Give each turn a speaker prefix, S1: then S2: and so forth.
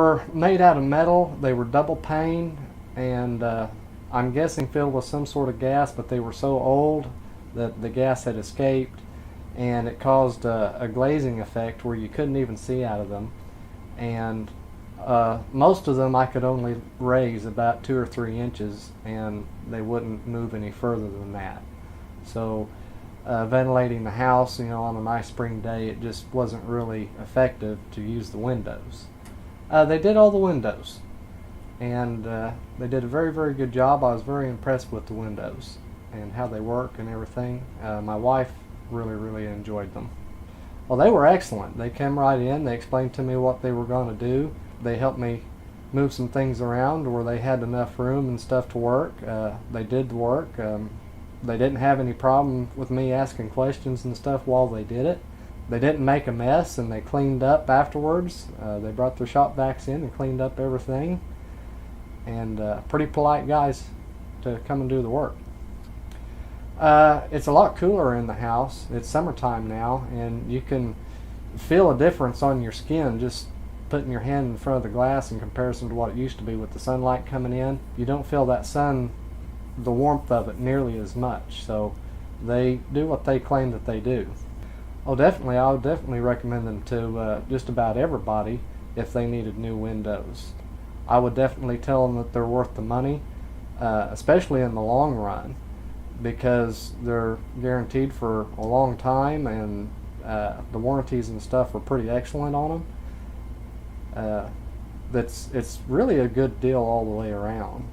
S1: were made out of metal. They were double pane, and I'm guessing filled with some sort of gas, but they were so old that the gas had escaped, and it caused a glazing effect where you couldn't even see out of them. And most of them I could only raise about 2 or 3 inches, and they wouldn't move any further than that. So ventilating the house, on a nice spring day, it just wasn't really effective to use the windows. They did all the windows, and they did a very, very good job. I was very impressed with the windows and how they work and everything. My wife really, really enjoyed them. Well, they were excellent. They came right in. They explained to me what they were going to do. They helped me move some things around where they had enough room and stuff to work. They did the work. They didn't have any problem with me asking questions and stuff while they did it. They didn't make a mess, and they cleaned up afterwards. They brought their shop vacs in and cleaned up everything. And pretty polite guys to come and do the work. It's a lot cooler in the house. It's summertime now, and you can feel a difference on your skin just putting your hand in front of the glass in comparison to what it used to be with the sunlight coming in. You don't feel that sun, the warmth of it, nearly as much. So they do what they claim that they do. Oh, definitely, I would definitely recommend them to just about everybody if they needed new windows. I would definitely tell them that they're worth the money, especially in the long run, because they're guaranteed for a long time, and the warranties and stuff are pretty excellent on them. It's really a good deal all the way around.